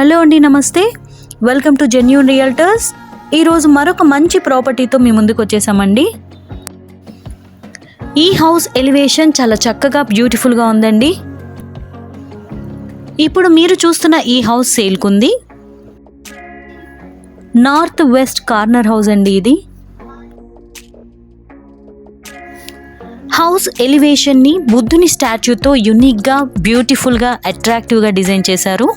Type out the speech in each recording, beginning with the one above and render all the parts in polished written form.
Hello అండి, నమస్తే. Welcome to genuine realtors. ఈరోజు మరొక మంచి ప్రాపర్టీతో మీ ముందుకు వచ్చేసామండి. ఈ హౌస్ ఎలివేషన్ చాలా చక్కగా బ్యూటిఫుల్గా ఉందండి. ఇప్పుడు మీరు చూస్తున్న ఈ హౌస్ సేల్కుంది. నార్త్ వెస్ట్ కార్నర్ హౌస్ అండి ఇది. హౌస్ ఎలివేషన్ని బుద్ధుని స్టాచ్యూతో యునిక్గా, బ్యూటిఫుల్గా, అట్రాక్టివ్గా డిజైన్ చేశారు.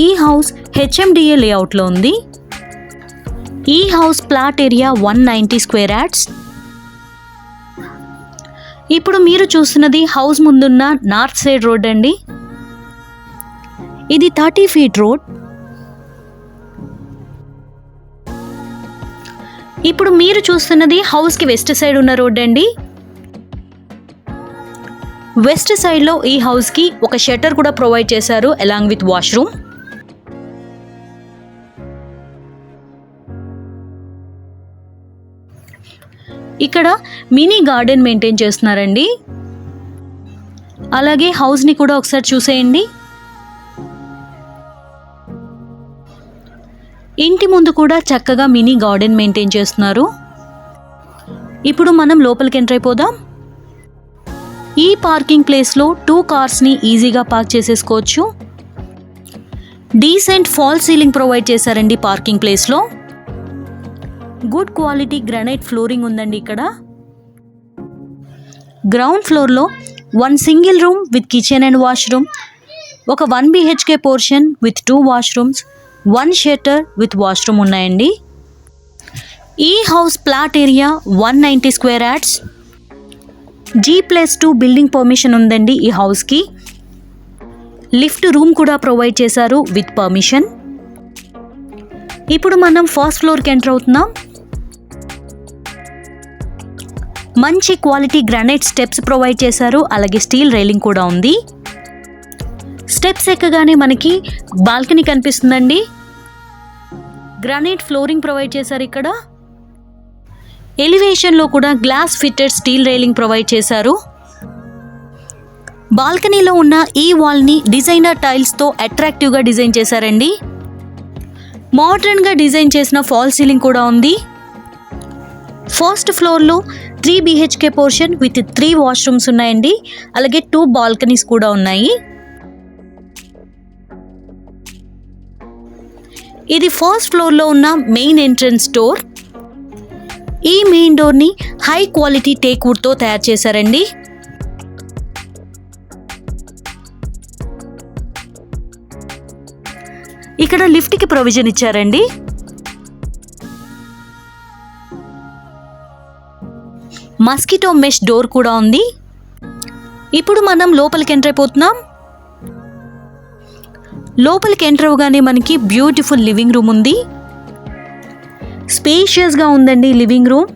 ఈ హౌస్ హెచ్ఎండిఏ లేఅవుట్లో ఉంది. ఈ house plot area 190 square yards. ఇప్పుడు మీరు చూస్తున్నది హౌస్ ముందున్న నార్త్ సైడ్ రోడ్ అండి. ఇది 30 ఫీట్ రోడ్. ఇప్పుడు మీరు చూస్తున్నది హౌస్కి వెస్ట్ సైడ్ ఉన్న రోడ్ అండి. వెస్ట్ సైడ్లో ఈ హౌస్కి ఒక షట్టర్ కూడా ప్రొవైడ్ చేశారు అలాంగ్ విత్ వాష్రూమ్. ఇక్కడ మినీ గార్డెన్ మెయింటైన్ చేస్తున్నారండి. అలాగే హౌస్ని కూడా ఒకసారి చూసేయండి. ఇంటి ముందు కూడా చక్కగా మినీ గార్డెన్ మెయింటైన్ చేస్తున్నారు. ఇప్పుడు మనం లోపలికి ఎంటర్ అయిపోదాం. ఈ పార్కింగ్ ప్లేస్లో 2 కార్స్ని ఈజీగా పార్క్ చేసేసుకోవచ్చు. డీసెంట్ ఫాల్ సీలింగ్ ప్రొవైడ్ చేశారండి పార్కింగ్ ప్లేస్లో. గుడ్ క్వాలిటీ గ్రానైట్ ఫ్లోరింగ్ ఉందండి ఇక్కడ. గ్రౌండ్ ఫ్లోర్లో 1 single room with kitchen and washroom, ఒక 1 BHK portion with 2 washrooms, 1 shutter with washroom ఉన్నాయండి. ఈ house plot area 190 square yards. G+2 building permission ఉందండి ఈ హౌస్కి. లిఫ్ట్ రూమ్ కూడా ప్రొవైడ్ చేశారు విత్ పర్మిషన్. ఇప్పుడు మనం ఫస్ట్ ఫ్లోర్కి ఎంటర్ అవుతున్నాం. మంచి క్వాలిటీ గ్రానైట్ స్టెప్స్ ప్రొవైడ్ చేశారు, అలాగే స్టీల్ రైలింగ్ కూడా ఉంది. స్టెప్స్ ఎక్కగానే మనకి బాల్కనీ కనిపిస్తుందండి. గ్రానైట్ ఫ్లోరింగ్ ప్రొవైడ్ చేశారు ఇక్కడ. ఎలివేషన్లో కూడా glass fitted steel railing provide చేశారు. బాల్కనీలో ఉన్న ఈ వాల్ని డిజైనర్ టైల్స్తో అట్రాక్టివ్గా డిజైన్ చేశారండి. మోడర్న్గా డిజైన్ చేసిన ఫాల్ సీలింగ్ కూడా ఉంది. ఫస్ట్ ఫ్లోర్లో 3 BHK పోర్షన్ విత్ 3 వాష్రూమ్స్ ఉన్నాయండి, అలాగే 2 బాల్కనీస్ కూడా ఉన్నాయి. ఇది ఫస్ట్ ఫ్లోర్లో ఉన్న మెయిన్ ఎంట్రన్స్ డోర్. ఈ మెయిన్ డోర్ని హై క్వాలిటీ టేక్ వుడ్తో తయారు చేశారండి. ఇక్కడ లిఫ్ట్కి ప్రొవిజన్ ఇచ్చారండి. మస్కిటో మెష్ డోర్ కూడా ఉంది. ఇప్పుడు మనం లోపలికి ఎంటర్ అయిపోతున్నాం. లోపలికి ఎంటర్ అవగానే మనకి బ్యూటిఫుల్ లివింగ్ రూమ్ ఉంది. స్పేషియస్గా ఉందండి లివింగ్ రూమ్.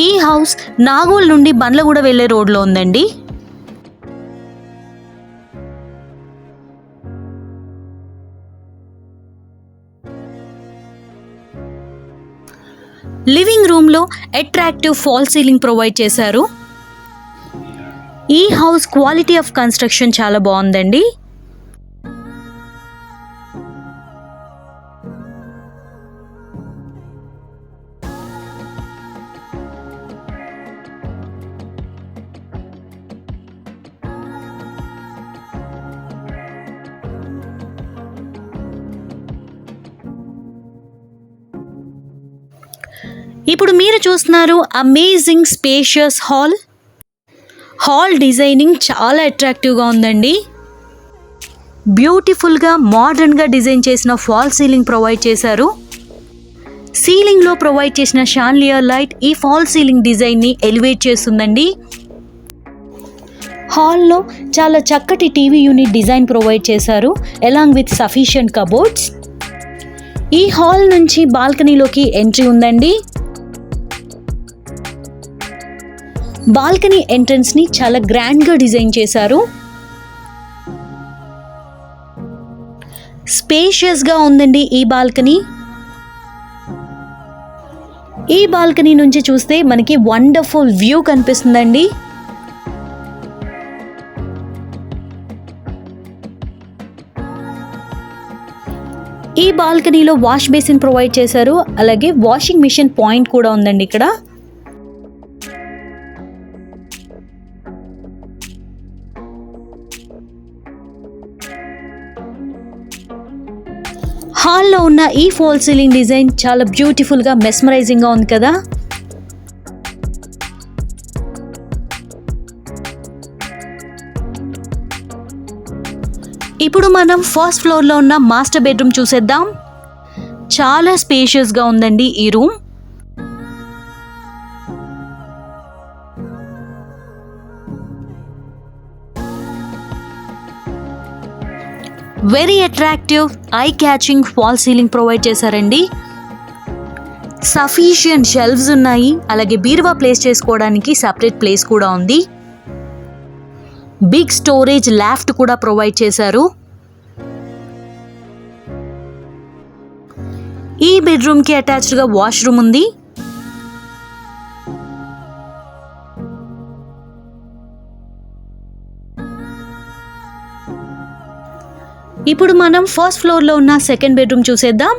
ఈ హౌస్ నాగోల్ నుండి బండ్లగూడ వెళ్ళే రోడ్లో ఉందండి. లివింగ్ రూమ్లో అట్రాక్టివ్ ఫాల్ సీలింగ్ ప్రొవైడ్ చేశారు. ఈ హౌస్ క్వాలిటీ ఆఫ్ కన్స్ట్రక్షన్ చాలా బాగుందండి. ఇప్పుడు మీరు చూస్తున్నారు amazing spacious hall. Hall designing చాలా అట్రాక్టివ్గా ఉందండి. బ్యూటిఫుల్గా మోడర్న్గా డిజైన్ చేసిన ఫాల్ సీలింగ్ ప్రొవైడ్ చేశారు. సీలింగ్లో ప్రొవైడ్ చేసిన షాన్లియర్ లైట్ ఈ ఫాల్ సీలింగ్ డిజైన్ని ఎలివేట్ చేస్తుందండి. హాల్లో చాలా చక్కటి టీవీ యూనిట్ డిజైన్ ప్రొవైడ్ చేశారు అలాంగ్ విత్ సఫిషియంట్ కబోర్డ్స్. ఈ హాల్ నుంచి బాల్కనీలోకి ఎంట్రీ ఉందండి. బాల్కనీ ఎంట్రన్స్ని చాలా గ్రాండ్గా డిజైన్ చేశారు. స్పేషియస్గా ఉందండి ఈ బాల్కనీ. ఈ బాల్కనీ నుంచి చూస్తే మనకి వండర్ఫుల్ వ్యూ కనిపిస్తుందండి. ఈ బాల్కనీలో వాష్ బేసిన్ ప్రొవైడ్ చేశారు, అలాగే వాషింగ్ మిషన్ పాయింట్ కూడా ఉందండి ఇక్కడ. హాల్లో ఉన్న ఈ ఫాల్ సీలింగ్ డిజైన్ చాలా బ్యూటిఫుల్గా మెస్మరైజింగ్గా ఉంది కదా. ఇప్పుడు మనం ఫస్ట్ ఫ్లోర్లో ఉన్న మాస్టర్ బెడ్రూమ్ చూసేద్దాం. చాలా స్పేషియస్గా ఉందండి ఈ room. Very attractive I catching fall ceiling provide చేశారండి. సఫిషియంట్ షెల్ఫ్స్ ఉన్నాయి, అలాగే బీరువా ప్లేస్ చేసుకోవడానికి సపరేట్ ప్లేస్ కూడా ఉంది. బిగ్ స్టోరేజ్ లాఫ్ట్ కూడా ప్రొవైడ్ చేశారు. ఈ బెడ్రూమ్కి అటాచ్డ్గా వాష్రూమ్ ఉంది. ఇప్పుడు మనం ఫస్ట్ ఫ్లోర్లో ఉన్న సెకండ్ బెడ్రూమ్ చూసేద్దాం.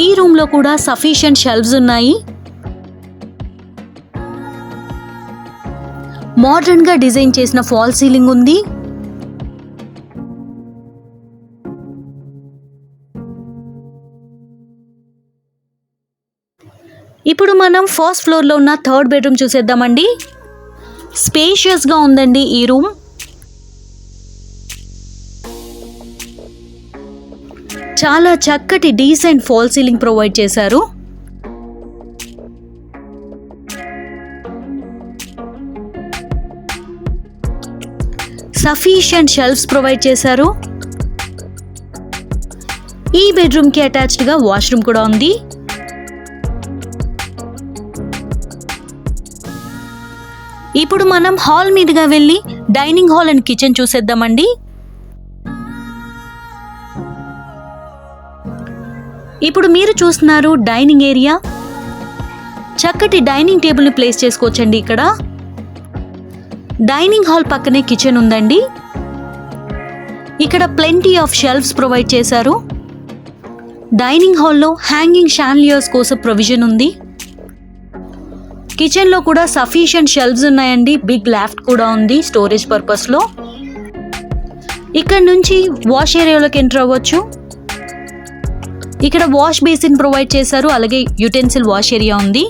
ఈ రూమ్లో కూడా సఫిషియంట్ షెల్ఫ్స్ ఉన్నాయి. మోడర్న్గా డిజైన్ చేసిన ఫాల్ సీలింగ్ ఉంది. ఇప్పుడు మనం ఫస్ట్ ఫ్లోర్లో ఉన్న థర్డ్ బెడ్రూమ్ చూసేద్దామండి. స్పేషియస్గా ఉందండి ఈ రూమ్. చాలా చక్కటి డీసెంట్ ఫాల్ సీలింగ్ ప్రొవైడ్ చేశారు. సఫిషియంట్ షెల్ఫ్స్ ప్రొవైడ్ చేశారు. ఈ బెడ్రూమ్కి అటాచ్డ్గా వాష్రూమ్ కూడా ఉంది. ఇప్పుడు మనం హాల్ మీదుగా వెళ్ళి డైనింగ్ హాల్ అండ్ కిచెన్ చూసేద్దామండి. ఇప్పుడు మీరు చూస్తున్నారు డైనింగ్ ఏరియా. చక్కటి డైనింగ్ టేబుల్ని ప్లేస్ చేసుకోవచ్చండి ఇక్కడ. డైనింగ్ హాల్ పక్కనే కిచెన్ ఉందండి. ఇక్కడ ప్లెంటీ ఆఫ్ షెల్ఫ్స్ ప్రొవైడ్ చేశారు. డైనింగ్ హాల్లో హ్యాంగింగ్ షాన్లియర్స్ కోసం ప్రొవిజన్ ఉంది. కిచెన్లో కూడా సఫిషియంట్ షెల్ఫ్స్ ఉన్నాయండి. బిగ్ లాఫ్ట్ కూడా ఉంది స్టోరేజ్ పర్పస్లో. ఇక్కడ నుంచి వాష్ ఏరియాలోకి ఎంటర్ అవ్వచ్చు. ఇక్కడ వాష్ బేసిన్ ప్రొవైడ్ చేశారు, అలాగే యుటెన్సిల్ వాష్ ఏరియా ఉంది.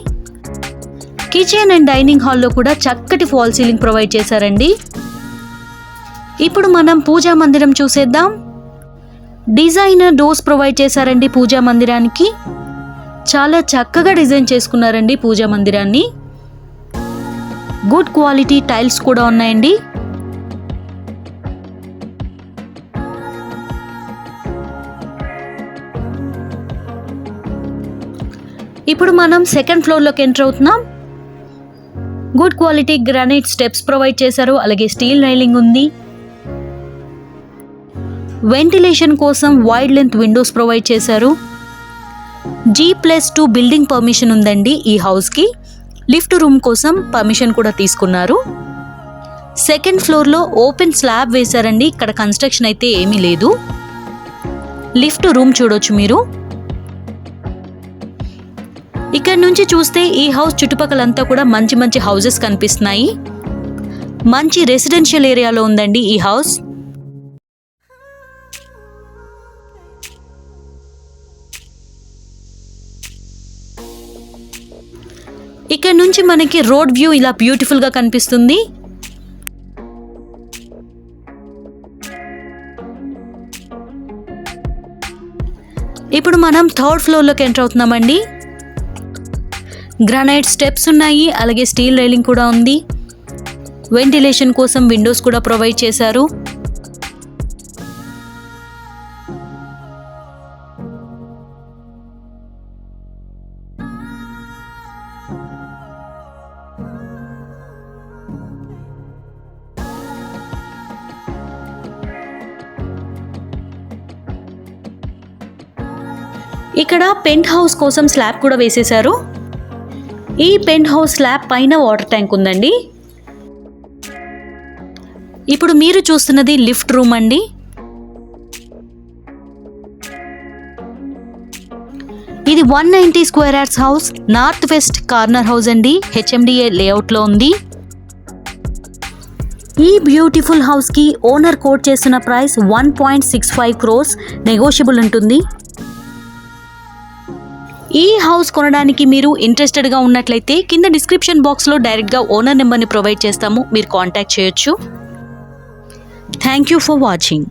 కిచెన్ అండ్ డైనింగ్ హాల్లో కూడా చక్కటి ఫాల్ సీలింగ్ ప్రొవైడ్ చేశారండి. ఇప్పుడు మనం పూజా మందిరం చూసేద్దాం. డిజైనర్ డోర్స్ ప్రొవైడ్ చేశారండి పూజా మందిరానికి. చాలా చక్కగా డిజైన్ చేసుకున్నారండి పూజా మందిరాన్ని. గుడ్ క్వాలిటీ టైల్స్ కూడా ఉన్నాయండి. ఇప్పుడు మనం సెకండ్ ఫ్లోర్లోకి ఎంటర్ అవుతున్నాం. Good quality granite steps provide చేశారు, అలాగే స్టీల్ రైలింగ్ ఉంది. వెంటిలేషన్ కోసం వైడ్ లెంత్ విండోస్ ప్రొవైడ్ చేశారు. G+2 బిల్డింగ్ పర్మిషన్ ఉందండి ఈ హౌస్కి. లిఫ్ట్ రూమ్ కోసం పర్మిషన్ కూడా తీసుకున్నారు. సెకండ్ ఫ్లోర్లో ఓపెన్ స్లాబ్ వేశారండి. ఇక్కడ కన్స్ట్రక్షన్ అయితే ఏమీ లేదు. లిఫ్ట్ రూమ్ చూడొచ్చు మీరు. ఇక్కడ నుంచి చూస్తే ఈ హౌస్ చుట్టుపక్కలంతా కూడా మంచి మంచి హౌసెస్ కనిపిస్తున్నాయి. మంచి రెసిడెన్షియల్ ఏరియాలో ఉందండి ఈ హౌస్. ఇక్కడ నుంచి మనకి రోడ్ వ్యూ ఇలా బ్యూటిఫుల్గా కనిపిస్తుంది. ఇప్పుడు మనం థర్డ్ ఫ్లోర్లోకి ఎంటర్ అవుతున్నామండి. గ్రానైట్ స్టెప్స్ ఉన్నాయి, అలాగే స్టీల్ రైలింగ్ కూడా ఉంది. వెంటిలేషన్ కోసం విండోస్ కూడా ప్రొవైడ్ చేశారు. ఇక్కడ పెంట్ హౌస్ కోసం స్లాబ్ కూడా వేసేశారు. ఈ పెంట్ హౌస్ స్లాబ్ పైన వాటర్ ట్యాంక్ ఉందండి. ఇప్పుడు మీరు చూస్తున్నది లిఫ్ట్ రూమ్ అండి. ఇది 190 square yards house, north west corner house అండి. HMDA లేఅవుట్లో ఉంది. ఈ బ్యూటిఫుల్ హౌస్కి ఓనర్ కోట్ చేసిన ప్రైస్ 1.65 crores, నెగోషియబుల్ ఉంటుంది. ఈ హౌస్ కొనడానికి మీరు ఇంట్రెస్టెడ్గా ఉన్నట్లయితే కింద డిస్క్రిప్షన్ బాక్స్లో డైరెక్ట్గా ఓనర్ నెంబర్ని ప్రొవైడ్ చేస్తాము, మీరు కాంటాక్ట్ చేయొచ్చు. Thank you for watching.